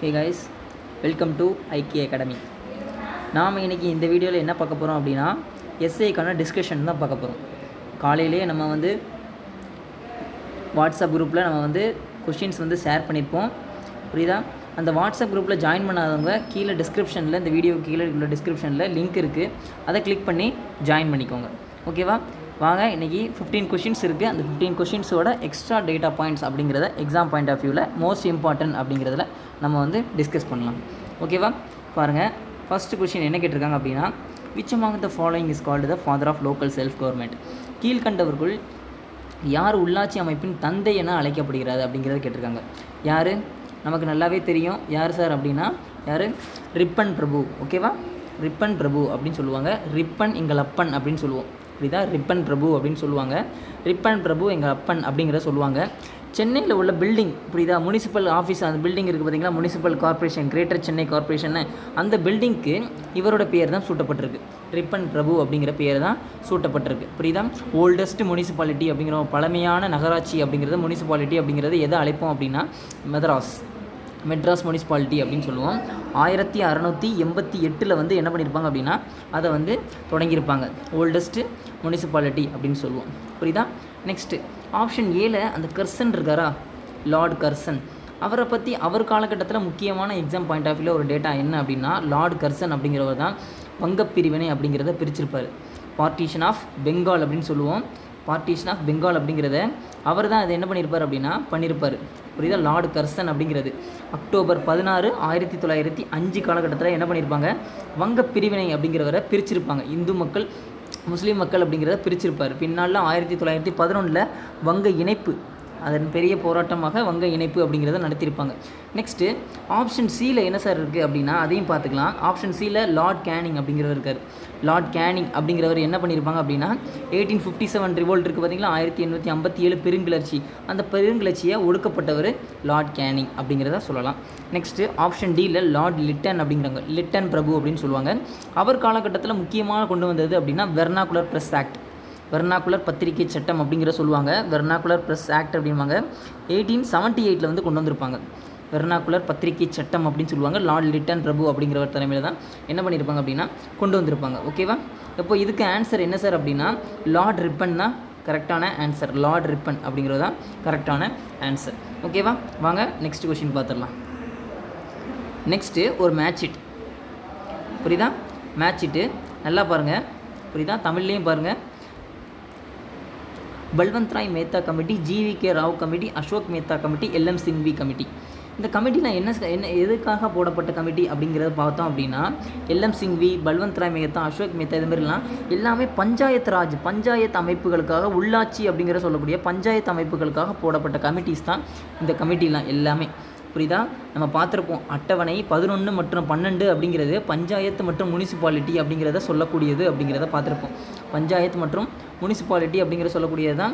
Hey guys, welcome to ஐக்கிய academy. நாம் இன்றைக்கி இந்த வீடியோவில் என்ன பார்க்க போகிறோம் அப்படின்னா எஸ்ஏக்கான டிஸ்கஷன் தான் பார்க்க போகிறோம். காலையிலே நம்ம வாட்ஸ்அப் குரூப்பில் நம்ம கொஷின்ஸ் ஷேர் பண்ணியிருப்போம். புரியுதா? அந்த வாட்ஸ்அப் குரூப்பில் ஜாயின் பண்ணாதவங்க கீழே டிஸ்கிரிப்ஷனில், இந்த வீடியோ கீழே உள்ள டிஸ்கிரிப்ஷனில் லிங்க் இருக்குது, அதை கிளிக் பண்ணி ஜாயின் பண்ணிக்கோங்க. ஓகேவா? வாங்க, இன்றைக்கி 15 கொஷின்ஸ் இருக்குது. அந்த 15 கொஷின்ஸோட எக்ஸ்ட்ரா டேட்டா பாயிண்ட்ஸ் அப்படிங்கிறத எக்ஸாம் பாயிண்ட் ஆஃப் வியூவில் மோஸ்ட் இம்பார்ட்டன்ட் அப்படிங்கிறதுல நம்ம டிஸ்கஸ் பண்ணலாம். ஓகேவா? பாருங்கள், ஃபஸ்ட்டு கொஷின் என்ன கேட்டிருக்காங்க அப்படின்னா, which among the following is called the father of local self government? கீழ்கண்டவர்கள் யார் உள்ளாட்சி அமைப்பின் தந்தை என அழைக்கப்படுகிறது அப்படிங்கிறத கேட்டிருக்காங்க. யார்? நமக்கு நல்லாவே தெரியும். யார் சார் அப்படின்னா, யார்? ரிப்பன் பிரபு. ஓகேவா? ரிப்பன் பிரபு அப்படின்னு சொல்லுவாங்க. ரிப்பன் எங்கள் அப்பன் அப்படின்னு சொல்லுவோம். புரியுதா? ரிப்பன் பிரபு அப்படின்னு சொல்லுவாங்க. ரிப்பன் பிரபு எங்கள் அப்பன் அப்படிங்கிறத சொல்லுவாங்க. சென்னையில் உள்ள பில்டிங், புரியுதா, முனிசிபல் ஆஃபீஸ், அந்த பில்டிங் இருக்குது பார்த்தீங்களா, municipal corporation, greater Chennai corporation, அந்த பில்டிங்க்கு இவரோட பேர் தான் சூட்டப்பட்டிருக்கு. ரிப்பன் பிரபு அப்படிங்கிற பேர் தான் சூட்டப்பட்டிருக்கு. புரியுதா? ஓல்டஸ்ட் முனிசிபாலிட்டி அப்படிங்கிற பழமையான நகராட்சி அப்படிங்கிறது, முனிசிபாலிட்டி அப்படிங்கிறது எதை அழைப்போம் அப்படின்னா மெட்ராஸ் முனிசிபாலிட்டி அப்படின்னு சொல்லுவோம். 1688 என்ன பண்ணியிருப்பாங்க அப்படின்னா அதை தொடங்கியிருப்பாங்க. ஓல்டஸ்ட்டு முனிசிபாலிட்டி அப்படின்னு சொல்லுவோம். புரியுதா? நெக்ஸ்ட்டு ஆப்ஷன் ஏல அந்த கர்சன் இருக்காரா, லார்ட் கர்சன், அவரை பற்றி அவர் காலகட்டத்தில் முக்கியமான எக்ஸாம் பாயிண்ட் ஆஃப் வியூவில் ஒரு டேட்டா என்ன அப்படின்னா, லார்ட் கர்சன் அப்படிங்கிறவர் தான் வங்கப்பிரிவினை அப்படிங்கிறத பிரிச்சிருப்பார். பார்ட்டிஷன் ஆஃப் பெங்கால் அப்படின்னு சொல்லுவோம். பார்ட்டிஷன் ஆஃப் பெங்கால் அப்படிங்கிறத அவர் தான் அதை என்ன பண்ணியிருப்பார். புரியுதா? லார்டு கர்சன் அப்படிங்கிறது அக்டோபர் 16, 1905 காலகட்டத்தில் என்ன பண்ணியிருப்பாங்க, வங்க பிரிவினை அப்படிங்கிறவரை பிரிச்சிருப்பாங்க. இந்து மக்கள், முஸ்லீம் மக்கள் அப்படிங்கிறத பிரிச்சிருப்பார். பின்னால் 1911 வங்க இணைப்பு, அதன் பெரிய போராட்டமாக வங்க இணைப்பு அப்படிங்கிறத நடத்தியிருப்பாங்க. நெக்ஸ்ட்டு ஆப்ஷன் சியில் என்ன சார் இருக்குது அப்படின்னா, அதையும் பார்த்துக்கலாம். ஆப்ஷன் சியில் லார்ட் கேனிங் அப்படிங்கிறவர் இருக்கார். லார்ட் கேனிங் அப்படிங்கிறவர் என்ன பண்ணியிருப்பாங்க அப்படின்னா, 1857 ரிவோல்ட் இருக்குது பார்த்தீங்களா, 1857 பெருங்கிளர்ச்சி, அந்த பெருங்கிளர்ச்சியை ஒடுக்கப்பட்டவர் லார்ட் கேனிங் அப்படிங்கிறத சொல்லலாம். நெக்ஸ்ட்டு ஆப்ஷன் டியில் லார்ட் லிட்டன் அப்படிங்கிறாங்க. லிட்டன் பிரபு அப்படின்னு சொல்லுவாங்க. அவர் காலகட்டத்தில் முக்கியமாக கொண்டு வந்தது அப்படின்னா வெர்னாகுலர் ப்ரெஸ் ஆக்ட், வெர்னாகுலர் பத்திரிகை சட்டம் அப்படிங்கிற சொல்லுவாங்க. வெர்னாகுலர் ப்ரெஸ் ஆக்ட் அப்படின்வாங்க. 1878 கொண்டு வந்திருப்பாங்க. வெர்னாகுலர் பத்திரிகை சட்டம் அப்படின்னு சொல்லுவாங்க. லார்ட் லிட்டன் பிரபு அப்படிங்கிறவர் தலைமையில் தான் என்ன பண்ணியிருப்பாங்க அப்படின்னா கொண்டு வந்திருப்பாங்க. ஓகேவா? இப்போ இதுக்கு ஆன்சர் என்ன சார் அப்படின்னா, லார்ட் ரிப்பன் தான் கரெக்டான ஆன்சர். லார்ட் ரிப்பன் அப்படிங்கிறது தான் கரெக்டான ஆன்சர். ஓகேவா? வாங்க நெக்ஸ்ட் கொஷின் பார்த்துடலாம். நெக்ஸ்ட்டு ஒரு மேட்ச் ஷீட். புரியுதா? மேட்ச் ஷீட்டு நல்லா பாருங்கள். புரியுதா? தமிழ்லேயும் பாருங்கள். Balwant Rai Mehta committee, GVK Rao committee, Ashok Mehta committee, LM Singhvi committee. இந்த கமிட்டியில் என்ன எதுக்காக போடப்பட்ட கமிட்டி அப்படிங்கிறத பார்த்தோம் அப்படின்னா, எல்எம் சிங்வி, பல்வந்த் ராய் மேத்தா, அசோக் மேத்தா, இது மாதிரிலாம் எல்லாமே பஞ்சாயத்து ராஜ், பஞ்சாயத்து அமைப்புகளுக்காக, உள்ளாட்சி அப்படிங்கிற சொல்லக்கூடிய பஞ்சாயத்து அமைப்புகளுக்காக போடப்பட்ட கமிட்டிஸ் தான் இந்த கமிட்டிலாம் எல்லாமே. புரியுதா? நம்ம பார்த்துருப்போம் அட்டவணை 11 மற்றும் 12 அப்படிங்கிறது பஞ்சாயத்து மற்றும் முனிசிபாலிட்டி அப்படிங்கிறத சொல்லக்கூடியது அப்படிங்கிறத பார்த்துருப்போம். பஞ்சாயத்து மற்றும் முனிசிபாலிட்டி அப்படிங்கிற சொல்லக்கூடியது தான்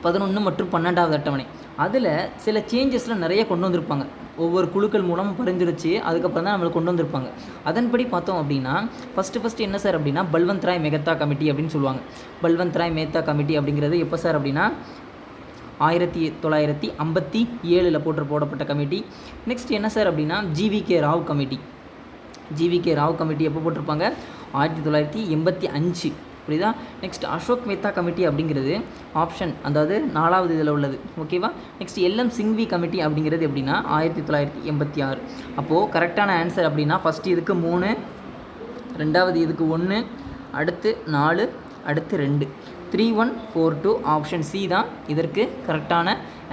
11 மற்றும் 12வது அட்டவணை. அதில் சில சேஞ்சஸ்லாம் நிறைய கொண்டு வந்திருப்பாங்க. ஒவ்வொரு குழுக்கள் மூலம் பரிந்துரைச்சு அதுக்கப்புறம் தான் நம்மளுக்கு கொண்டு வந்திருப்பாங்க. அதன்படி பார்த்தோம் அப்படின்னா ஃபஸ்ட்டு என்ன சார் அப்படின்னா, பல்வந்த் ராய் மெகத்தா கமிட்டி அப்படின்னு சொல்லுவாங்க. பல்வந்த் ராய் மேத்தா கமிட்டி அப்படிங்கிறது எப்போ சார் அப்படின்னா 1957 போடப்பட்ட கமிட்டி. நெக்ஸ்ட் என்ன சார் அப்படின்னா, GVK Rao committee. GVK Rao committee எப்போ போட்டிருப்பாங்க? 1985. புரியுதா? நெக்ஸ்ட் அசோக் மேத்தா கமிட்டி அப்படிங்கிறது ஆப்ஷன், அதாவது 4வது இதில் உள்ளது. ஓகேவா? நெக்ஸ்ட் எல்எம் சிங்வி கமிட்டி அப்படிங்கிறது எப்படின்னா 1986. அப்போது கரெக்டான ஆன்சர் அப்படின்னா, ஃபஸ்ட்டு இதுக்கு 3, ரெண்டாவது இதுக்கு 1, அடுத்து 4, அடுத்து 2, 3142. ஆப்ஷன் சி தான் இதற்கு கரெக்டான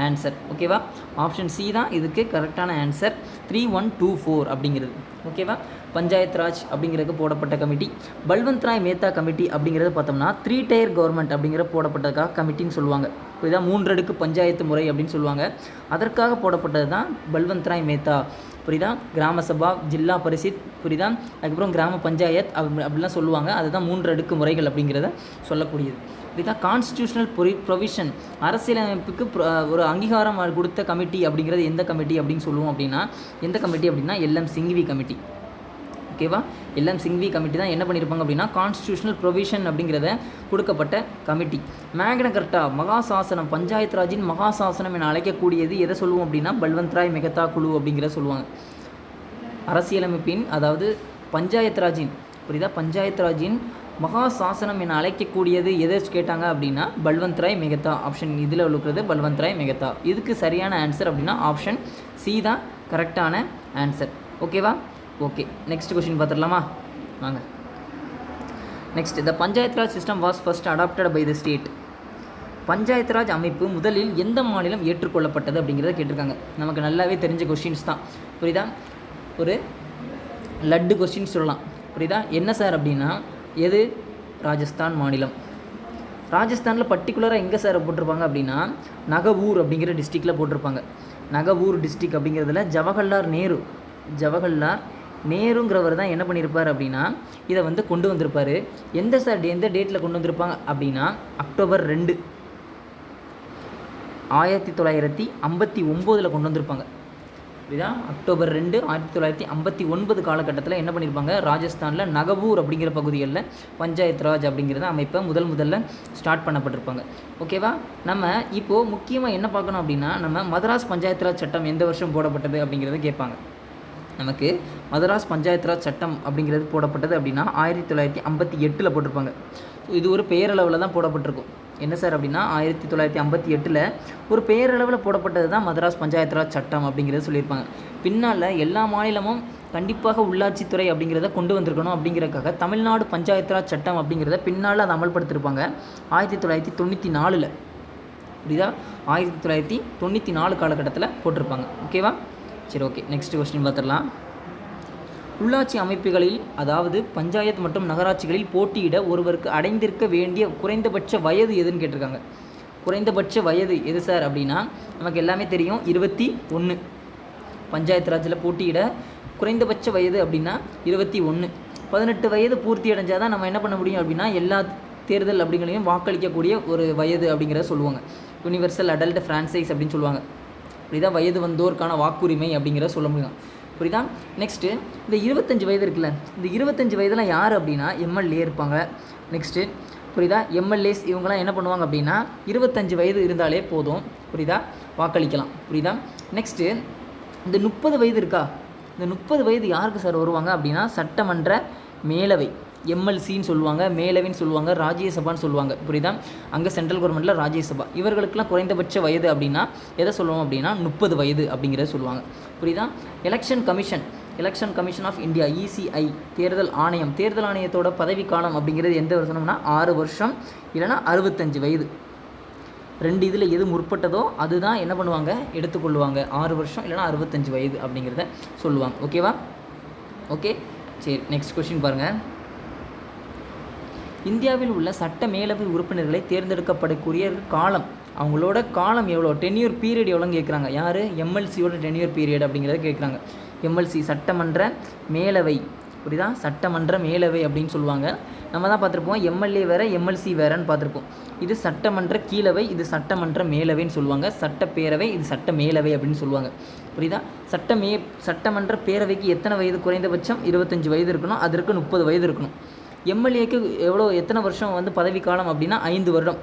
ஆன்சர். ஓகேவா? ஆப்ஷன் சி தான் இதுக்கு கரெக்டான ஆன்சர். 3124 அப்படிங்கிறது. ஓகேவா? பஞ்சாயத் ராஜ் அப்படிங்கிறதுக்கு போடப்பட்ட கமிட்டி. பல்வந்த் ராய் மேத்தா கமிட்டி அப்படிங்கிறது பார்த்தோம்னா 3 டயர் கவர்மெண்ட் அப்படிங்கிற போடப்பட்டதுக்காக கமிட்டின்னு சொல்லுவாங்க. புரியுதா? 3 அடுக்கு பஞ்சாயத்து முறை அப்படின்னு சொல்லுவாங்க. அதற்காக போடப்பட்டது தான் பல்வந்த் ராய் மேத்தா. புரியுதா? கிராம சபா, ஜில்லா பரிசித், புரியுதா, அதுக்கப்புறம் கிராம பஞ்சாயத் அப்படிலாம் சொல்லுவாங்க. அதுதான் 3 அடுக்கு முறைகள் அப்படிங்கிறத சொல்லக்கூடியது. இதுதான் கான்ஸ்டியூஷனல் ப்ரொவிஷன், அரசியலமைப்புக்கு ஒரு அங்கீகாரம் கொடுத்த கமிட்டி அப்படிங்கிறது எந்த கமிட்டி அப்படின்னு சொல்லுவோம் அப்படின்னா, எந்த கமிட்டி அப்படின்னா எல்எம் சிங்வி கமிட்டி. ஓகேவா. எல்லாம் சிங்வி கமிட்டி தான் என்ன பண்ணியிருப்பாங்க அப்படின்னா கான்ஸ்டியூஷனல் ப்ரொவிஷன் அப்படிங்கிறத கொடுக்கப்பட்ட கமிட்டி. மேக்னா கர்ட்டா மகாசாசனம், பஞ்சாயத்து ராஜின் மகாசாசனம் என அழைக்கக்கூடியது எதை சொல்லுவோம் அப்படின்னா பல்வந்த் ராய் மெகதா குழு அப்படிங்கிறத சொல்லுவாங்க. அரசியலமைப்பின் அதாவது பஞ்சாயத்து ராஜின் புரியுதா, பஞ்சாயத்து ராஜின் மகாசாசனம் என அழைக்கக்கூடியது எதை கேட்டாங்க அப்படின்னா பல்வந்த் ராய் மெகதா. ஆப்ஷன் இதில் இருக்கிறது பல்வந்த் ராய் மெகதா. இதுக்கு சரியான ஆன்சர் அப்படின்னா ஆப்ஷன் சி தான் கரெக்டான ஆன்சர். ஓகேவா. ஓகே, நெக்ஸ்ட் கொஸ்டின் பார்த்துடலாமா. வாங்க. Next, the panchayat raj system was first adopted by the state. Panchayat raj அமைப்பு முதலில் எந்த மாநிலம் ஏற்றுக்கொள்ளப்பட்டது அப்படிங்கிறத கேட்டிருக்காங்க. நமக்கு நல்லாவே தெரிஞ்ச கொஸ்டின்ஸ் தான் புரியுதா. ஒரு லட்டு கொஸ்டின் சொல்லலாம் புரியுதா. என்ன சார் அப்படின்னா எது ராஜஸ்தான் மாநிலம். ராஜஸ்தானில் பர்டிகுலராக எங்கே சார் போட்டிருப்பாங்க அப்படின்னா நகவூர் அப்படிங்கிற டிஸ்ட்ரிக்டில் போட்டிருப்பாங்க. நகவூர் டிஸ்ட்ரிக் அப்படிங்கிறதுல ஜவஹர்லால் நேருங்கிறவர் தான் என்ன பண்ணியிருப்பார் அப்படின்னா இதை வந்து கொண்டு வந்திருப்பார். எந்த டேட்டில் கொண்டு வந்திருப்பாங்க அப்படின்னா அக்டோபர் 2 1959 கொண்டு வந்திருப்பாங்க. இதுதான் அக்டோபர் 2 1959 காலகட்டத்தில் என்ன பண்ணியிருப்பாங்க ராஜஸ்தானில் நகவூர் அப்படிங்கிற பகுதிகளில் பஞ்சாயத்து ராஜ் அப்படிங்கிறத அமைப்பை முதல்ல ஸ்டார்ட் பண்ணப்பட்டிருப்பாங்க. ஓகேவா. நம்ம இப்போது முக்கியமாக என்ன பார்க்கணும் அப்படின்னா நம்ம மதராஸ் பஞ்சாயத்து ராஜ் சட்டம் எந்த வருஷம் போடப்பட்டது அப்படிங்கிறத கேட்பாங்க. நமக்கு மதராஸ் பஞ்சாயத்து ராஜ் சட்டம் அப்படிங்கிறது போடப்பட்டது அப்படின்னா 1958 போட்டிருப்பாங்க. இது ஒரு பெயரளவில் தான் போடப்பட்டிருக்கும். என்ன சார் அப்படின்னா 1958 ஒரு பெயரளவில் போடப்பட்டது தான் மதராஸ் பஞ்சாயத்து ராஜ் சட்டம் அப்படிங்கிறத சொல்லியிருப்பாங்க. பின்னால் எல்லா மாநிலமும் கண்டிப்பாக உள்ளாட்சித்துறை அப்படிங்கிறத கொண்டு வந்திருக்கணும் அப்படிங்கிறதுக்காக தமிழ்நாடு பஞ்சாயத்து ராஜ் சட்டம் அப்படிங்கிறத பின்னால் அதை அமல்படுத்தியிருப்பாங்க 1994. புரியுதா. 1994 காலகட்டத்தில் போட்டிருப்பாங்க. ஓகேவா. சரி, ஓகே, நெக்ஸ்ட் கொஸ்டின் பார்த்துடலாம். உள்ளாட்சி அமைப்புகளில் அதாவது பஞ்சாயத்து மற்றும் நகராட்சிகளில் போட்டியிட ஒருவருக்கு அடைந்திருக்க வேண்டிய குறைந்தபட்ச வயது எதுன்னு கேட்டிருக்காங்க. குறைந்தபட்ச வயது எது சார் அப்படின்னா நமக்கு எல்லாமே தெரியும் 21. பஞ்சாயத்து ராஜில் போட்டியிட குறைந்தபட்ச வயது அப்படின்னா 21. 18 வயது பூர்த்தி அடைஞ்சால் தான் நம்ம என்ன பண்ண முடியும் அப்படின்னா எல்லா தேர்தல் அப்படிங்களையும் வாக்களிக்கக்கூடிய ஒரு வயது அப்படிங்கிறத சொல்லுவாங்க. யூனிவர்சல் அடல்ட் ஃப்ரான்சைஸ் அப்படின்னு சொல்லுவாங்க. புரியுதா. வயது வந்தோருக்கான வாக்குரிமை அப்படிங்கிறத சொல்ல முடியும். புரியுதா. நெக்ஸ்ட்டு இந்த 25 வயது இருக்குல்ல, இந்த 25 வயதில் யார் அப்படின்னா எம்எல்ஏ இருப்பாங்க. நெக்ஸ்ட்டு புரியுதா. எம்எல்ஏஸ் இவங்களாம் என்ன பண்ணுவாங்க அப்படின்னா 25 வயது இருந்தாலே போதும் புரியுதா வாக்களிக்கலாம். புரியுதா. நெக்ஸ்ட்டு இந்த 30 வயது இருக்கா, இந்த 30 வயது யாருக்கு சார் வருவாங்க அப்படின்னா சட்டமன்ற மேலவை எம்எல்சின்னு சொல்லுவாங்க, மேலவைன்னு சொல்லுவாங்க, ராஜ்யசபான்னு சொல்லுவாங்க. புரியுதா. அங்கே சென்ட்ரல் கவர்மெண்ட்டில் ராஜ்யசபா. இவர்களுக்கெல்லாம் குறைந்தபட்ச வயது அப்படின்னா எதை சொல்லுவோம் அப்படின்னா 30 வயது அப்படிங்கிறத சொல்லுவாங்க. புரியுதா. Election commission of India ECI தேர்தல் ஆணையத்தோட பதவிக்காலம் அப்படிங்கிறது எந்த வருஷம்னா 6 வருஷம் இல்லைனா 65 வயது. 2 இதில் எது முற்பட்டதோ அதுதான் என்ன பண்ணுவாங்க எடுத்துக்கொள்ளுவாங்க. 6 வருஷம் இல்லைனா 65 வயது அப்படிங்கிறத சொல்லுவாங்க. ஓகேவா. ஓகே, சரி, நெக்ஸ்ட் கொஸ்டின் பாருங்கள். இந்தியாவில் உள்ள சட்ட மேலவை உறுப்பினர்களை தேர்ந்தெடுக்கப்படக்கூடிய காலம், அவங்களோட காலம் எவ்வளோ, டென்யூர் பீரியட் எவ்வளோன்னு கேட்குறாங்க. யார் எம்எல்சியோட டென்யூர் பீரியட் அப்படிங்கிறத கேட்குறாங்க. எம்எல்சி சட்டமன்ற மேலவை. புரியுதா. சட்டமன்ற மேலவை அப்படின்னு சொல்லுவாங்க. நம்ம தான் பார்த்துருப்போம் எம்எல்ஏ வேறு எம்எல்சி வேறுன்னு பார்த்துருப்போம். இது சட்டமன்ற கீழவை, இது சட்டமன்ற மேலவைன்னு சொல்லுவாங்க. சட்டப்பேரவை, இது சட்ட மேலவை அப்படின்னு சொல்லுவாங்க. புரியுதா. சட்டமன்ற பேரவைக்கு எத்தனை வயது குறைந்தபட்சம் 25 வயது இருக்கணும், அதற்கு 30 வயது இருக்கணும். எம்எல்ஏக்கு எத்தனை வருஷம் வந்து பதவிக்காலம் அப்படின்னா 5 வருடம்.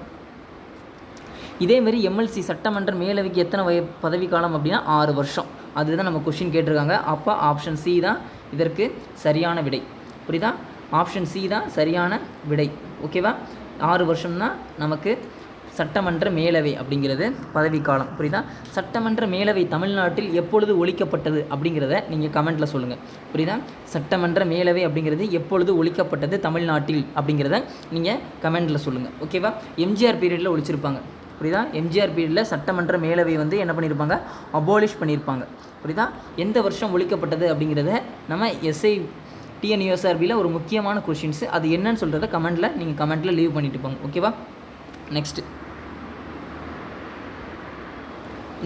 இதேமாரி எம்எல்சி சட்டமன்ற மேலவைக்கு எத்தனை பதவிக்காலம் அப்படின்னா 6 வருஷம். அதுதான் நம்ம கொஸ்டின் கேட்டிருக்காங்க. அப்போ ஆப்ஷன் சி தான் இதற்கு சரியான விடை. புரியுதா. ஆப்ஷன் சி தான் சரியான விடை. ஓகேவா. 6 வருஷம்னா நமக்கு சட்டமன்ற மேலவை அப்படிங்கிறது பதவிக்காலம். புரியுதா. சட்டமன்ற மேலவை தமிழ்நாட்டில் எப்பொழுது ஒழிக்கப்பட்டது அப்படிங்கிறத நீங்கள் கமெண்ட்டில் சொல்லுங்கள். புரியுதா. சட்டமன்ற மேலவை அப்படிங்கிறது எப்பொழுது ஒழிக்கப்பட்டது தமிழ்நாட்டில் அப்படிங்கிறத நீங்கள் கமெண்ட்டில் சொல்லுங்கள். ஓகேவா. எம்ஜிஆர் பீரியடில் ஒழிச்சிருப்பாங்க. புரியுதா. எம்ஜிஆர் பீரியடில் சட்டமன்ற மேலவை வந்து என்ன பண்ணியிருப்பாங்க அபாலிஷ் பண்ணியிருப்பாங்க. புரியுதா. எந்த வருஷம் ஒழிக்கப்பட்டது அப்படிங்கிறத நம்ம எஸ்ஐ TNUSRBயில் ஒரு முக்கியமான கொஷின்ஸு, அது என்னன்னு சொல்கிறத நீங்கள் கமெண்ட்டில் லீவ் பண்ணிட்டு போங்க. ஓகேவா.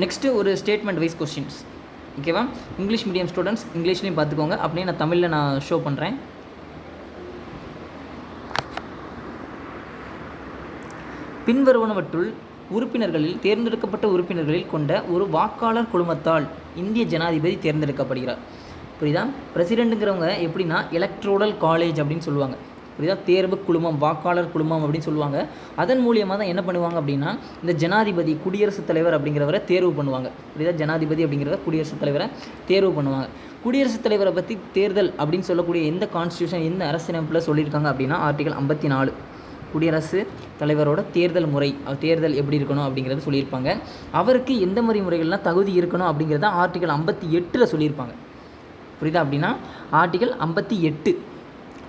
நெக்ஸ்ட்டு ஒரு ஸ்டேட்மெண்ட் வைஸ் கொஸ்டின்ஸ். ஓகேவா. இங்கிலீஷ் மீடியம் ஸ்டூடெண்ட்ஸ் இங்கிலீஷ்லேயும் பார்த்துக்கோங்க. அப்படியே நான் தமிழில் ஷோ பண்ணுறேன். பின்வருவனவற்றுள் உறுப்பினர்களில் தேர்ந்தெடுக்கப்பட்ட உறுப்பினர்களில் கொண்ட ஒரு வாக்காளர் குழுமத்தால் இந்திய ஜனாதிபதி தேர்ந்தெடுக்கப்படுகிறார். புரியுதா? பிரசிடெண்ட்டுங்கிறவங்க எப்படின்னா எலக்ட்ரோரல் காலேஜ் அப்படின்னு சொல்லுவாங்க. புரியுதா? தேர்வு குழுமம், வாக்காளர் குழுமம் அப்படின்னு சொல்லுவாங்க. அதன் மூலியமாக தான் என்ன பண்ணுவாங்க அப்படின்னா இந்த ஜனாதிபதி, குடியரசுத் தலைவர் அப்படிங்கிறவரை தேர்வு பண்ணுவாங்க. புரியுதா? ஜனாதிபதி அப்படிங்கிறவரை குடியரசுத் தலைவரை தேர்வு பண்ணுவாங்க. குடியரசுத் தலைவரை பற்றி தேர்தல் அப்படின்னு சொல்லக்கூடிய எந்த கான்ஸ்டியூஷன், எந்த அரசியலமைப்பில் சொல்லியிருக்காங்க அப்படின்னா ஆர்டிகல் 54. குடியரசு தலைவரோட தேர்தல் முறை, தேர்தல் எப்படி இருக்கணும் அப்படிங்கிறத சொல்லியிருப்பாங்க. அவருக்கு எந்த மாதிரி முறைகள்லாம் தகுதி இருக்கணும் அப்படிங்கிறத ஆர்டிகல் 58 சொல்லியிருப்பாங்க. புரியுதா? அப்படின்னா ஆர்டிகல் 58.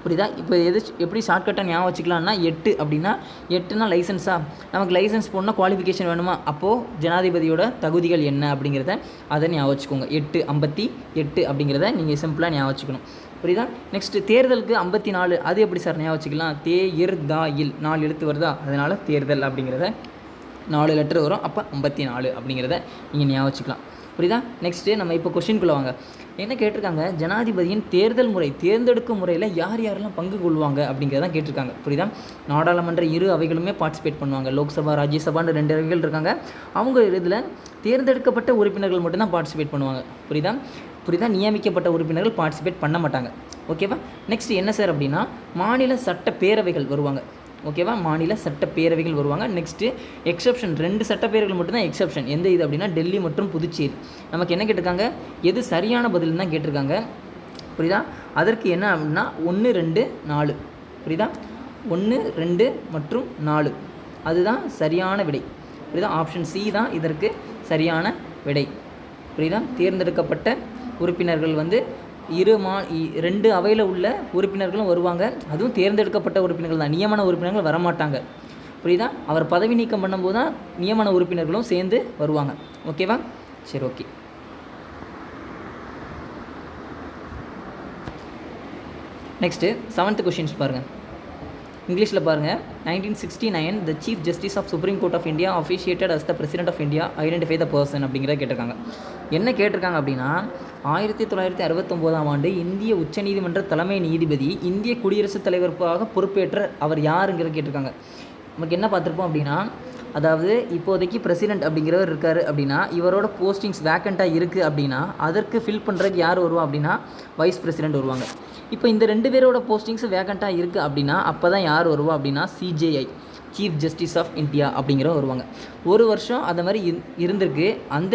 புரியுதா? இப்போ எப்படி ஷார்ட்கட்டாக ஞாபகம் வச்சுக்கலாம்னா 8 அப்படின்னா 8னா லைசன்ஸாக, நமக்கு லைசன்ஸ் போடணும்னா குவாலிஃபிகேஷன் வேணுமா, அப்போது ஜனாதிபதியோட தகுதிகள் என்ன அப்படிங்கிறத அதை ஞாபகம் வச்சுக்கோங்க. 58 அப்படிங்கிறத நீங்கள் சிம்பிளாக ஞாபகம் வச்சுக்கணும். புரியுதா? நெக்ஸ்ட்டு தேர்தலுக்கு 54. அது எப்படி சார் ஞாபகம் வச்சுக்கலாம்? இல் 4 எழுத்து வருதா, அதனால் தேர்தல் அப்படிங்கிறத 4 லெட்டர் வரும், அப்போ 54 அப்படிங்கிறத நீங்கள் ஞாபகம் வச்சுக்கலாம். புரியுதா? நெக்ஸ்ட்டு நம்ம இப்போ கொஷின்குள்ளே வாங்க. என்ன கேட்டிருக்காங்க? ஜனாதிபதியின் தேர்தல் முறை, தேர்ந்தெடுக்கும் முறையில் யார் யாரெல்லாம் பங்கு கொள்வாங்க அப்படிங்கிறதான் கேட்டிருக்காங்க. புரியுதா? நாடாளுமன்ற இரு அவைகளுமே பார்ட்டிசிபேட் பண்ணுவாங்க. லோக்சபா, ராஜ்யசபான்னு 2 அவைகள் இருக்காங்க. அவங்க இதில் தேர்ந்தெடுக்கப்பட்ட உறுப்பினர்கள் மட்டும்தான் பார்ட்டிசிபேட் பண்ணுவாங்க. புரியுதா? நியமிக்கப்பட்ட உறுப்பினர்கள் பார்ட்டிசிபேட் பண்ண மாட்டாங்க. ஓகேவா? நெக்ஸ்ட் என்ன சார் அப்படின்னா மாநில சட்ட பேரவைகள் வருவாங்க. ஓகேவா? மாநில சட்டப்பேரவைகள் வருவாங்க. நெக்ஸ்ட்டு எக்ஸப்ஷன் 2 சட்டப்பேரவைகள் மட்டும்தான் எக்ஸப்ஷன். எந்த இது அப்படின்னா டெல்லி மற்றும் புதுச்சேரி. நமக்கு என்ன கேட்டிருக்காங்க? எது சரியான பதில் தான் கேட்டிருக்காங்க. புரியுதா? அதற்கு என்ன அப்படின்னா 1, 2, 4. புரியுதா? 1, 2 மற்றும் 4 அதுதான் சரியான விடை. புரியுதா? ஆப்ஷன் சி தான் இதற்கு சரியான விடை. புரியுதா? தேர்ந்தெடுக்கப்பட்ட உறுப்பினர்கள் வந்து 2 அவையில் உள்ள உறுப்பினர்களும் வருவாங்க. அதுவும் தேர்ந்தெடுக்கப்பட்ட உறுப்பினர்கள் தான், நியமன உறுப்பினர்கள் வரமாட்டாங்க. புரியுதா? அவர் பதவி நீக்கம் பண்ணும்போது தான் நியமன உறுப்பினர்களும் சேர்ந்து வருவாங்க. ஓகேவா? சரி, ஓகே. நெக்ஸ்ட்டு 7th கொஷின்ஸ் பாருங்கள். இங்கிலீஷில் பாருங்கள். 1969 the chief justice of supreme court of India officiated as the president of India identify the person அப்படிங்கிறத கேட்டிருக்காங்க. என்ன கேட்டிருக்காங்க அப்படின்னா 1969ஆம் ஆண்டு இந்திய உச்சநீதிமன்ற தலைமை நீதிபதி இந்திய குடியரசுத் தலைவருக்காக பொறுப்பேற்ற அவர் யாருங்கிறத கேட்டிருக்காங்க. நமக்கு என்ன பார்த்துருப்போம் அப்படின்னா, அதாவது இப்போதைக்கு பிரசிடென்ட் அப்படிங்கிறவர் இருக்கார் அப்படின்னா இவரோட போஸ்டிங்ஸ் வேக்கண்ட்டாக இருக்குது அப்படின்னா அதற்கு ஃபில் பண்ணுறதுக்கு யார் வருவா அப்படின்னா வைஸ் பிரசிடென்ட் வருவாங்க. இப்போ இந்த 2 பேரோட போஸ்டிங்ஸ் வேக்கண்ட்டாக இருக்குது அப்படின்னா அப்போ தான் யார் வருவா அப்படின்னா CJI, chief justice of India அப்படிங்கிற வருவாங்க. ஒரு வருஷம் அந்த மாதிரி இருந்திருக்கு. அந்த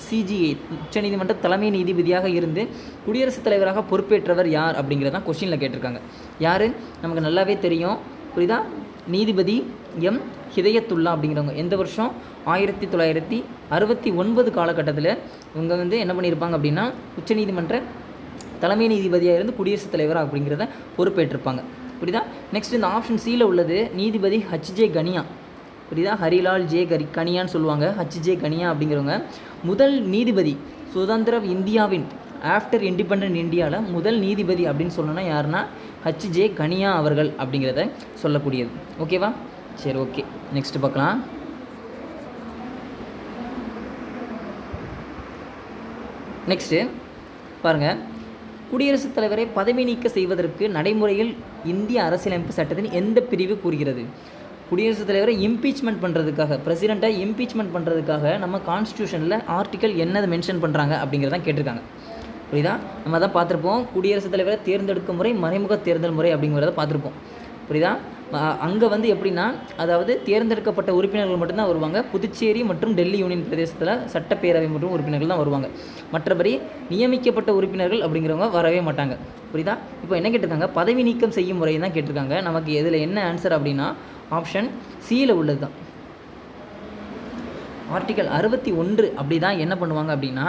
சிஜிஐ உச்சநீதிமன்ற தலைமை நீதிபதியாக இருந்து குடியரசுத் தலைவராக பொறுப்பேற்றவர் யார் அப்படிங்கிறதான் கொஸ்டினில் கேட்டிருக்காங்க. யார்? நமக்கு நல்லாவே தெரியும். புரியுதா? நீதிபதி எம் ஹிதயத்துல்லா அப்படிங்கிறவங்க. எந்த வருஷம்? 1969 காலகட்டத்தில் இவங்க வந்து என்ன பண்ணியிருப்பாங்க அப்படின்னா உச்சநீதிமன்ற தலைமை நீதிபதியாக இருந்து குடியரசுத் தலைவர் அப்படிங்கிறத பொறுப்பேற்றிருப்பாங்க. புரியுதா? நெக்ஸ்ட் இந்த ஆப்ஷன் சியில் உள்ளது நீதிபதி ஹச்ஜே கனியா. புரியுதா? ஹரிலால் ஜே கனியான்னு சொல்லுவாங்க. ஹச்ஜே கனியா அப்படிங்கிறவங்க முதல் நீதிபதி சுதந்திர இந்தியாவின் ஆஃப்டர் இண்டிபெண்டன்ட் இந்தியாவில் முதல் நீதிபதி அப்படின்னு சொல்லணும்னா யாருன்னா ஹச்ஜே கனியா அவர்கள் அப்படிங்கிறத சொல்லக்கூடியது. ஓகேவா? சரி, ஓகே. நெக்ஸ்ட் பார்க்கலாம். நெக்ஸ்ட்டு பாருங்கள். குடியரசுத் தலைவரை பதவி நீக்க செய்வதற்கு நடைமுறையில் இந்திய அரசியலமைப்பு சட்டத்தின் எந்த பிரிவு கூறுகிறது? குடியரசுத் தலைவரை இம்பீச்மெண்ட் பண்ணுறதுக்காக, பிரசிடெண்ட்டை இம்பீச்மெண்ட் பண்ணுறதுக்காக நம்ம கான்ஸ்டியூஷனில் ஆர்டிக்கல் என்னது மென்ஷன் பண்ணுறாங்க அப்படிங்கிறதான் கேட்டிருக்காங்க. புரியுதா? நம்ம தான் பார்த்துருப்போம். குடியரசுத் தலைவரை தேர்ந்தெடுக்கும் முறை, மறைமுக தேர்தல் முறை அப்படிங்கிறத பார்த்துருப்போம். புரியுதா? அங்கே வந்து எப்படின்னா அதாவது தேர்ந்தெடுக்கப்பட்ட உறுப்பினர்கள் மட்டும்தான் வருவாங்க. புதுச்சேரி மற்றும் டெல்லி யூனியன் பிரதேசத்தில் சட்டப்பேரவை மற்றும் உறுப்பினர்கள் தான் வருவாங்க. மற்றபடி நியமிக்கப்பட்ட உறுப்பினர்கள் அப்படிங்கிறவங்க வரவே மாட்டாங்க. புரியுதா? இப்போ என்ன கேட்டிருக்காங்க? பதவி நீக்கம் செய்யும் முறையை தான் கேட்டிருக்காங்க. நமக்கு இதில் என்ன ஆன்சர் அப்படின்னா ஆப்ஷன் சியில் உள்ளது தான். ஆர்டிகல் 61 அப்படி தான் என்ன பண்ணுவாங்க அப்படின்னா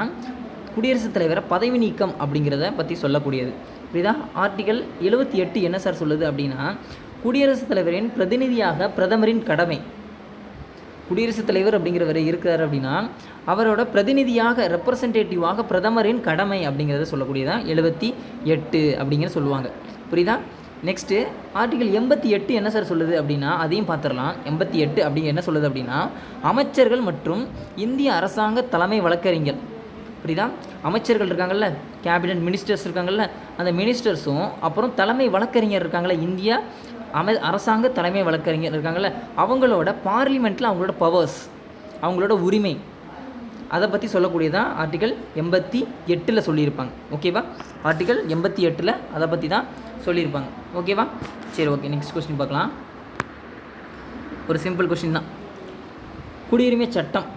குடியரசுத் தலைவரை பதவி நீக்கம் அப்படிங்கிறத பற்றி சொல்லக்கூடியது. புரியுதா? ஆர்டிகல் 78 என்ன சார் சொல்லுது அப்படின்னா குடியரசுத் தலைவரின் பிரதிநிதியாக பிரதமரின் கடமை. குடியரசுத் தலைவர் அப்படிங்கிறவர் இருக்கிறார் அப்படின்னா அவரோட பிரதிநிதியாக ரெப்ரசன்டேட்டிவாக பிரதமரின் கடமை அப்படிங்கிறத சொல்லக்கூடியதான் 78 அப்படிங்கிற சொல்லுவாங்க. புரியுதா? நெக்ஸ்ட்டு ஆர்டிகல் 88 என்ன சார் சொல்லுது அப்படின்னா அதையும் பார்த்துடலாம். 88 அப்படிங்க என்ன சொல்லுது அப்படின்னா அமைச்சர்கள் மற்றும் இந்திய அரசாங்க தலைமை வழக்கறிஞர். புரியுதா? அமைச்சர்கள் இருக்காங்கல்ல, கேபினட் மினிஸ்டர்ஸ் இருக்காங்கல்ல, அந்த மினிஸ்டர்ஸும் அப்புறம் தலைமை வழக்கறிஞர் இருக்காங்கள்ல, இந்தியா அரசாங்க தலைமை வழக்கறிஞர் இருக்காங்கள்ல, அவங்களோட பார்லிமெண்ட்டில் அவங்களோட பவர்ஸ், அவங்களோட உரிமை, அதை பற்றி சொல்லக்கூடியதான் ஆர்டிகல் 88 சொல்லியிருப்பாங்க. ஓகேவா? ஆர்டிகல் 88 அதை பற்றி தான் சொல்லியிருப்பாங்க. ஓகேவா? சரி, ஓகே. நெக்ஸ்ட் கொஸ்டின் பார்க்கலாம். ஒரு சிம்பிள் கொஸ்டின் தான். குடியுரிமை சட்டம்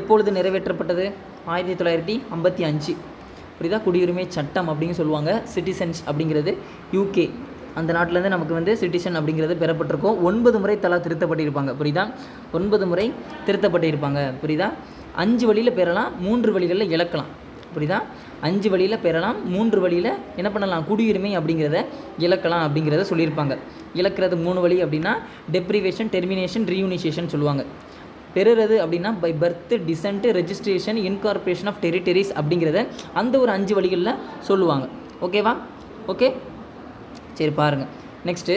எப்பொழுது நிறைவேற்றப்பட்டது? 1955. புரியுதா? குடியுரிமை சட்டம் அப்படின்னு சொல்லுவாங்க. சிட்டிசன்ஸ் அப்படிங்கிறது யூகே அந்த நாட்டிலேருந்து நமக்கு வந்து சிட்டிசன் அப்படிங்கிறது பெறப்பட்டிருக்கும். 9 முறை தலா திருத்தப்பட்டிருப்பாங்க. புரியுதா? 9 முறை திருத்தப்பட்டிருப்பாங்க. புரியுதா? 5 வழியில் பெறலாம், 3 வழிகளில் இழக்கலாம். புரியுதா? 5 வழியில் பெறலாம், 3 வழியில் என்ன பண்ணலாம்? குடியுரிமை அப்படிங்கிறத இழக்கலாம் அப்படிங்கிறத சொல்லியிருப்பாங்க. இழக்கிறது 3 வழி அப்படின்னா டெப்ரிவேஷன், டெர்மினேஷன், ரீயூனிசேஷன் சொல்லுவாங்க. பெறுறது அப்படின்னா by birth, descent, registration, incorporation of territories அப்படிங்கிறத அந்த ஒரு 5 வழிகளில் சொல்லுவாங்க. ஓகேவா? ஓகே, சரி பாருங்கள். Next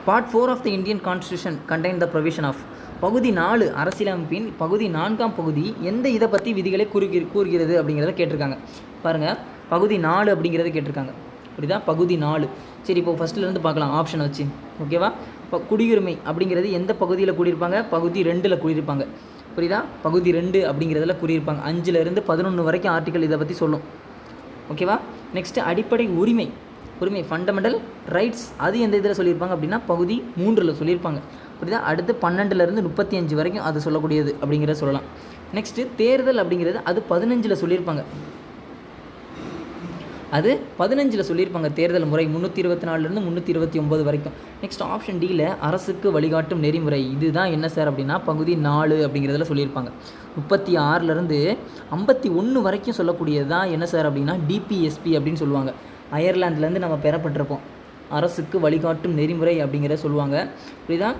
part 4 of the Indian constitution contain the provision of. பகுதி 4 அரசியலமைப்பின் பகுதி 4ஆம் பகுதி எந்த இதை பற்றி விதிகளை கூறுகிறது அப்படிங்கிறத கேட்டிருக்காங்க. பாருங்கள், பகுதி 4 அப்படிங்கிறத கேட்டிருக்காங்க. புரியுதா? பகுதி 4. சரி, இப்போ ஃபஸ்ட்லேருந்து பார்க்கலாம் ஆப்ஷனை வச்சு. ஓகேவா? இப்போ குடியுரிமை அப்படிங்கிறது எந்த பகுதியில் கூடியிருப்பாங்க? பகுதி 2ல் கூடியிருப்பாங்க. புரியுதா? பகுதி 2 அப்படிங்கிறதுல கூறியிருப்பாங்க. 5லேருந்து 11 வரைக்கும் ஆர்டிக்கல் இதை பற்றி சொல்லும். ஓகேவா? நெக்ஸ்ட்டு அடிப்படை உரிமை ஃபண்டமெண்டல் ரைட்ஸ், அது எந்த இதில் சொல்லியிருப்பாங்க அப்படின்னா பகுதி 3ல் சொல்லியிருப்பாங்க. புரியுதா? அடுத்து 12லேருந்து 35 வரைக்கும் அது சொல்லக்கூடியது அப்படிங்கிறத சொல்லலாம். நெக்ஸ்ட்டு தேர்தல் அப்படிங்கிறது அது 15ல் சொல்லியிருப்பாங்க. அது 15ல் சொல்லியிருப்பாங்க. தேர்தல் முறை 324லேருந்து 329 வரைக்கும். நெக்ஸ்ட் ஆப்ஷன் டியில் அரசுக்கு வழிகாட்டும் நெறிமுறை, இதுதான் என்ன சார் அப்படின்னா பகுதி 4 அப்படிங்கிறதுல சொல்லியிருப்பாங்க. 36லேருந்து 51 வரைக்கும் சொல்லக்கூடியது தான் என்ன சார் அப்படின்னா டிபிஎஸ்பி அப்படின்னு சொல்லுவாங்க. அயர்லாந்துலேருந்து நம்ம பெறப்பட்டிருப்போம். அரசுக்கு வழிகாட்டும் நெறிமுறை அப்படிங்கிறத சொல்லுவாங்க. புரியுதா?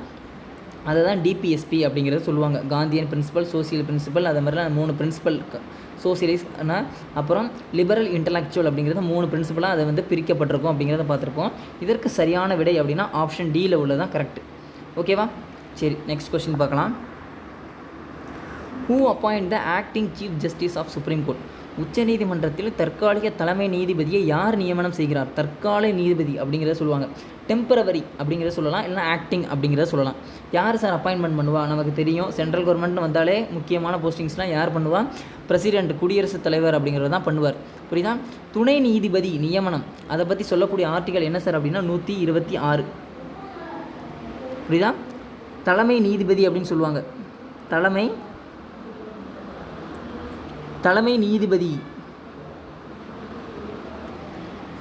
அதை தான் டிபிஎஸ்பி அப்படிங்கிறத சொல்லுவாங்க. காந்தியன் பிரின்சிபல், சோசியல் பிரின்சிபல், அது மாதிரிலாம் 3 பிரின்சிபல். சோசியலிஸ்ட்னா அப்புறம் லிபரல், இன்டலெக்சுவல் அப்படிங்கிறது 3 பிரின்சிபலாக அதை வந்து பிரிக்கப்பட்டிருக்கும் அப்படிங்கிறத பார்த்துருப்போம். இதற்கு சரியான விடை அப்படின்னா ஆப்ஷன் டியில் உள்ளதான் கரெக்ட். ஓகேவா? சரி, நெக்ஸ்ட் கொஸ்டின் பார்க்கலாம். Who appoint the acting chief justice of supreme court? உச்சநீதிமன்றத்தில் தற்காலிக தலைமை நீதிபதியை யார் நியமனம் செய்கிறார்? தற்காலிக நீதிபதி அப்படிங்கிறத சொல்லுவாங்க. டெம்பரவரி அப்படிங்கிறத சொல்லலாம், இல்லைனா ஆக்டிங் அப்படிங்கிறத சொல்லலாம். யார் சார் அப்பாயின்மெண்ட் பண்ணுவா? நமக்கு தெரியும், சென்ட்ரல் கவர்மெண்ட் வந்தாலே முக்கியமான போஸ்டிங்ஸ்லாம் யார் பண்ணுவா? பிரசிடென்ட், குடியரசுத் தலைவர் அப்படிங்கிறது தான் பண்ணுவார். புரியுதா? துணை நீதிபதி நியமனம், அதை பற்றி சொல்லக்கூடிய ஆர்டிகல் என்ன சார் அப்படின்னா 126. புரியுதா? தலைமை நீதிபதி அப்படின்னு சொல்லுவாங்க.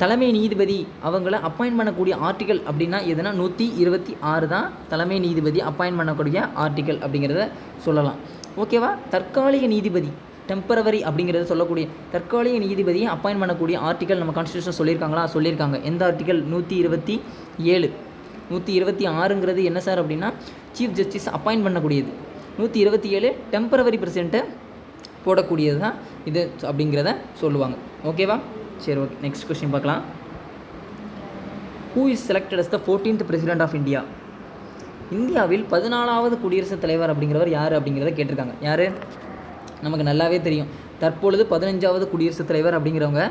தலைமை நீதிபதி அவங்கள அப்பாயின்ட் பண்ணக்கூடிய ஆர்டிக்கல் அப்படின்னா எதுனா 126 தான் தலைமை நீதிபதி அப்பாயின்ட் பண்ணக்கூடிய ஆர்டிக்கல் அப்படிங்கிறத சொல்லலாம். ஓகேவா? தற்காலிக நீதிபதி டெம்பரவரி அப்படிங்கிறத சொல்லக்கூடிய தற்காலிக நீதிபதியை அப்பாயின்ட் பண்ணக்கூடிய ஆர்டிக்கல் நம்ம கான்ஸ்டியூஷன் சொல்லியிருக்காங்க. எந்த ஆர்டிக்கல்? 127. 126ங்கிறது என்ன சார் அப்படின்னா சீஃப் ஜஸ்டிஸ் அப்பாயின்ட் பண்ணக்கூடியது. 127 டெம்பரவரி பிரசிடெண்ட்டை போடக்கூடியது தான் இது அப்படிங்கிறத சொல்லுவாங்க. ஓகேவா? சரி, ஓகே. நெக்ஸ்ட் கொஸ்டின் பார்க்கலாம். Who is selected as the 14th president of India? இந்தியாவில் 14வது குடியரசுத் தலைவர் அப்படிங்கிறவர் யார் அப்படிங்கிறத கேட்டிருக்காங்க. யார்? நமக்கு நல்லாவே தெரியும். தற்பொழுது 15வது குடியரசுத் தலைவர் அப்படிங்கிறவங்க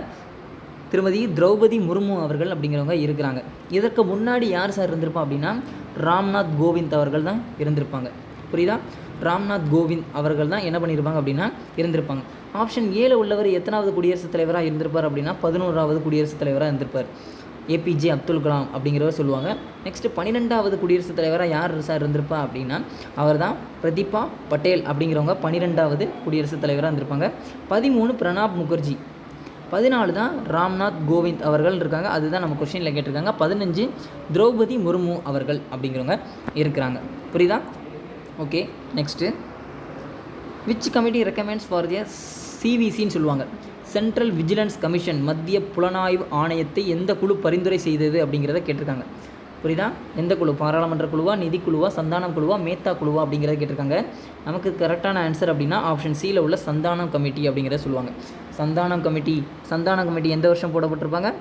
திருமதி திரௌபதி முர்மு அவர்கள் அப்படிங்கிறவங்க இருக்கிறாங்க. இதற்கு முன்னாடி யார் சார் இருந்திருப்பா அப்படின்னா ராம்நாத் கோவிந்த் அவர்கள் தான் இருந்திருப்பாங்க. புரியுதா? ராம்நாத் கோவிந்த் அவர்கள் தான் என்ன பண்ணியிருப்பாங்க அப்படின்னா இருந்திருப்பாங்க. ஆப்ஷன் ஏல உள்ளவர் எத்தனாவது குடியரசுத் தலைவராக இருந்திருப்பார் அப்படின்னா 11வது குடியரசுத் தலைவராக இருந்திருப்பார். ஏபிஜே அப்துல் கலாம் அப்படிங்கிறவர் சொல்லுவாங்க. நெக்ஸ்ட்டு 12வது குடியரசுத் தலைவராக யார் சார் இருந்திருப்பா அப்படின்னா அவர் தான் பிரதீபா பட்டேல் அப்படிங்கிறவங்க 12வது குடியரசுத் தலைவராக இருந்திருப்பாங்க. 13 பிரணாப் முகர்ஜி, 14 தான் ராம்நாத் கோவிந்த் அவர்கள் இருக்காங்க. அதுதான் நம்ம கொஸ்டினில் கேட்டிருக்காங்க. 15 திரௌபதி முர்மு அவர்கள் அப்படிங்கிறவங்க இருக்கிறாங்க. புரியுதா? Okay. Next which committee recommends for the சிவிசின்னு சொல்லுவாங்க. சென்ட்ரல் விஜிலன்ஸ் கமிஷன், மத்திய புலனாய்வு ஆணையத்தை எந்த குழு பரிந்துரை செய்தது அப்படிங்கிறத கேட்டிருக்காங்க. புரியுதா? எந்த குழு? பாராளுமன்ற குழுவா, நிதிக்குழுவா, சந்தானம் குழுவா, மேத்தா குழுவா அப்படிங்கிறத கேட்டிருக்காங்க. நமக்கு கரெக்டான ஆன்சர் அப்படின்னா ஆப்ஷன் சியில் உள்ள சந்தானம் கமிட்டி அப்படிங்கிறத சொல்லுவாங்க. சந்தானம் கமிட்டி எந்த வருஷம் போடப்பட்டிருப்பாங்க?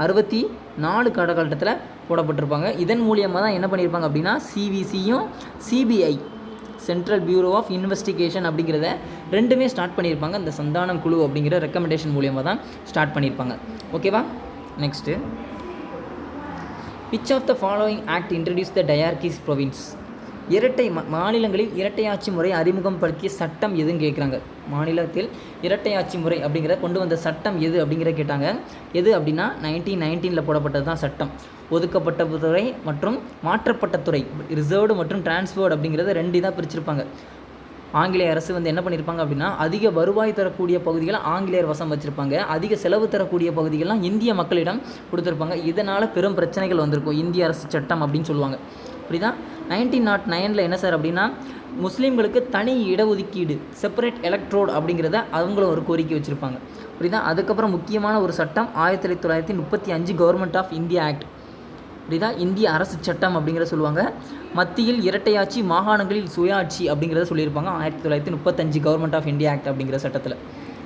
64 காலகட்டத்தில் போடப்பட்டிருப்பாங்க. இதன் மூலியமாக தான் என்ன பண்ணியிருப்பாங்க அப்படின்னா சிவிசியும் CBI, central bureau of investigation அப்படிங்கிறத ரெண்டுமே ஸ்டார்ட் பண்ணியிருப்பாங்க. இந்த சந்தானம் குழு அப்படிங்கிற ரெக்கமெண்டேஷன் மூலியமாக தான் ஸ்டார்ட் பண்ணியிருப்பாங்க. ஓகேவா? Next which of the following act introduced the dyarchies province? மாநிலங்களில் இரட்டையாட்சி முறை அறிமுகப்படுத்திய சட்டம் எதுன்னு கேட்குறாங்க. மாநிலத்தில் இரட்டையாட்சி முறை அப்படிங்கிற கொண்டு வந்த சட்டம் எது அப்படிங்கிற கேட்டாங்க. எது அப்படின்னா 1919 போடப்பட்டது தான் சட்டம். ஒதுக்கப்பட்ட துறை மற்றும் மாற்றப்பட்ட துறை, ரிசர்வ்டு மற்றும் டிரான்ஸ்ஃபர்டு அப்படிங்கிறத 2 இதாக பிரிச்சிருப்பாங்க. ஆங்கிலேய அரசு வந்து என்ன பண்ணியிருப்பாங்க அப்படின்னா, அதிக வருவாய் தரக்கூடிய பகுதிகளை ஆங்கிலேயர் வசம் வச்சுருப்பாங்க, அதிக செலவு தரக்கூடிய பகுதிகள்லாம் இந்திய மக்களிடம் கொடுத்துருப்பாங்க. இதனால் பெரும் பிரச்சனைகள் வந்திருக்கும். இந்திய அரசு சட்டம் அப்படின்னு சொல்லுவாங்க. புரியுதா? 1909 என்ன சார் அப்படின்னா, முஸ்லீம்களுக்கு தனி இடஒதுக்கீடு, செப்பரேட் எலக்ட்ரோடு அப்படிங்கிறத அவங்களும் ஒரு கோரிக்கை வச்சுருப்பாங்க. புரியுதா? அதுக்கப்புறம் முக்கியமான ஒரு சட்டம் 1935 கவர்மெண்ட் ஆஃப் இந்தியா ஆக்ட். புரியுதா? இந்திய அரசு சட்டம் அப்படிங்கிற சொல்லுவாங்க. மத்தியில் இரட்டையாட்சி, மாகாணங்களில் சுயாட்சி அப்படிங்கிறத சொல்லியிருப்பாங்க 1935 கவர்மெண்ட் ஆஃப் இந்தியா ஆக்ட் அப்படிங்கிற சட்டத்தில்.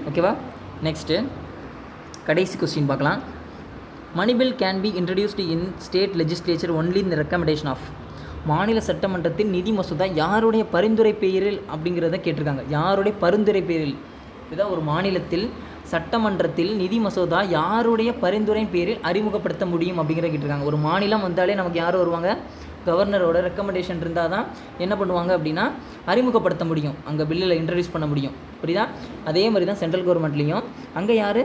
ஓகேவா? நெக்ஸ்ட்டு கடைசி கொஸ்டின் பார்க்கலாம். Money bill can be introduced in state legislature only in recommendation of. மாநில சட்டமன்றத்தில் நிதி மசோதா யாருடைய பரிந்துரை பெயரில் அப்படிங்கிறத கேட்டிருக்காங்க. யாருடைய பரிந்துரை பெயரில்? இதுதான் ஒரு மாநிலத்தில் சட்டமன்றத்தில் நிதி மசோதா யாருடைய பரிந்துரை பேரில் அறிமுகப்படுத்த முடியும் அப்படிங்கிற கேட்டிருக்காங்க. ஒரு மாநிலம் வந்தாலே நமக்கு யார் வருவாங்க? கவர்னரோட ரெக்கமெண்டேஷன் இருந்தால் தான் என்ன பண்ணுவாங்க அப்படின்னா அறிமுகப்படுத்த முடியும், அங்கே பில்லில் இன்ட்ரடியூஸ் பண்ண முடியும். புரியுதா? அதே மாதிரி தான் சென்ட்ரல் கவர்மெண்ட்லேயும் அங்கே யார்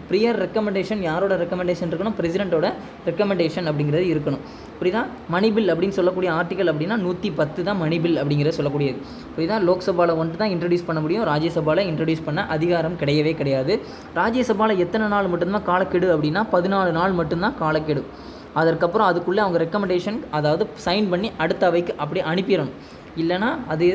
ப்ரியர் ரெக்கமெண்டேஷன், யாரோட ரெக்கமெண்டேஷன் இருக்கணும்? பிரசிடெண்ட்டோட ரெக்கமெண்டேஷன் அப்படிங்கிறது இருக்கணும். புரியுதா? மணி பில் அப்படின்னு சொல்லக்கூடிய ஆர்டிக்கல் அப்படின்னா 110 தான் மணி பில் அப்படிங்கிறத சொல்லக்கூடியது. புரியுதா? லோக்சபாவில் வந்துட்டு தான் இன்ட்ரடியூஸ் பண்ண முடியும், ராஜ்யசபாவில் இன்ட்ரடியூஸ் பண்ண அதிகாரம் கிடையவே கிடையாது. ராஜ்யசபாவில் எத்தனை நாள் மட்டும்தான் காலக்கெடு அப்படின்னா 14 நாள் மட்டும்தான் காலக்கெடு. அதற்கப்புறம் அதுக்குள்ளே அவங்க ரெக்கமெண்டேஷன், அதாவது சைன் பண்ணி அடுத்த அவைக்கு அப்படியே அனுப்பிடணும். இல்லைனா அது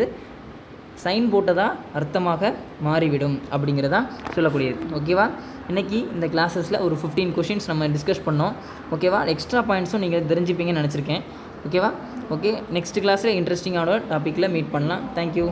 சைன் போட்டதாக அர்த்தமாக மாறிவிடும் அப்படிங்கிறதா சொல்லக்கூடியது. ஓகேவா? இன்றைக்கி இந்த கிளாஸஸில் ஒரு 15 கொஷின்ஸ் நம்ம டிஸ்கஸ் பண்ணோம். ஓகேவா? எக்ஸ்ட்ரா பாயிண்ட்ஸும் நீங்கள் தெரிஞ்சுப்பீங்கன்னு நினச்சிருக்கேன். ஓகேவா? ஓகே, நெக்ஸ்ட் கிளாஸில் இன்ட்ரெஸ்டிங்கான டாப்பிக்கில் மீட் பண்ணலாம். தேங்க்யூ.